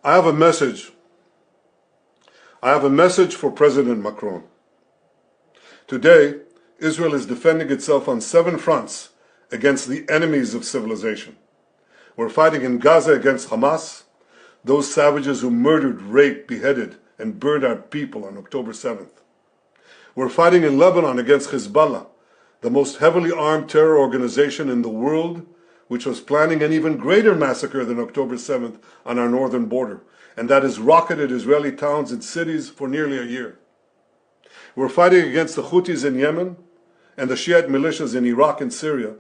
I have a message. I have a message for President Macron. Today, Israel is defending itself on 7 fronts against the enemies of civilization. We're fighting in Gaza against Hamas, those savages who murdered, raped, beheaded, and burned our people on October 7th. We're fighting in Lebanon against Hezbollah, the most heavily armed terror organization in the world, which was planning an even greater massacre than October 7th on our northern border, and that has rocketed Israeli towns and cities for nearly a year. We're fighting against the Houthis in Yemen and the Shiite militias in Iraq and Syria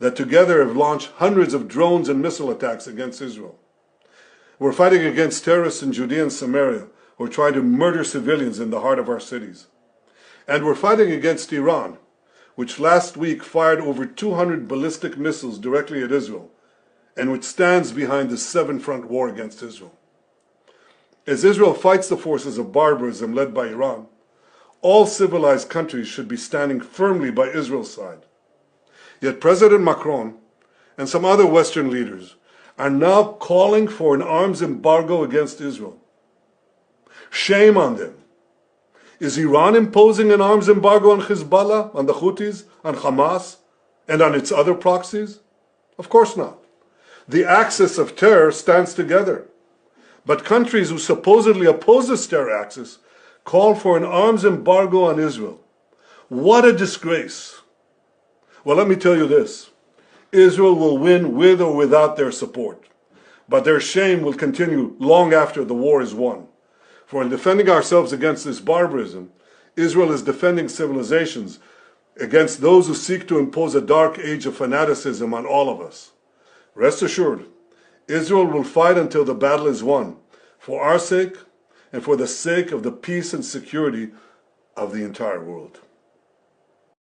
that together have launched hundreds of drones and missile attacks against Israel. We're fighting against terrorists in Judea and Samaria who are trying to murder civilians in the heart of our cities. And we're fighting against Iran, which last week fired over 200 ballistic missiles directly at Israel, and which stands behind the 7-front war against Israel. As Israel fights the forces of barbarism led by Iran, all civilized countries should be standing firmly by Israel's side. Yet President Macron and some other Western leaders are now calling for an arms embargo against Israel. Shame on them. Is Iran imposing an arms embargo on Hezbollah, on the Houthis, on Hamas, and on its other proxies? Of course not. The axis of terror stands together. But countries who supposedly oppose this terror axis call for an arms embargo on Israel. What a disgrace. Well, let me tell you this. Israel will win with or without their support. But their shame will continue long after the war is won. For in defending ourselves against this barbarism, Israel is defending civilizations against those who seek to impose a dark age of fanaticism on all of us. Rest assured, Israel will fight until the battle is won, for our sake and for the sake of the peace and security of the entire world.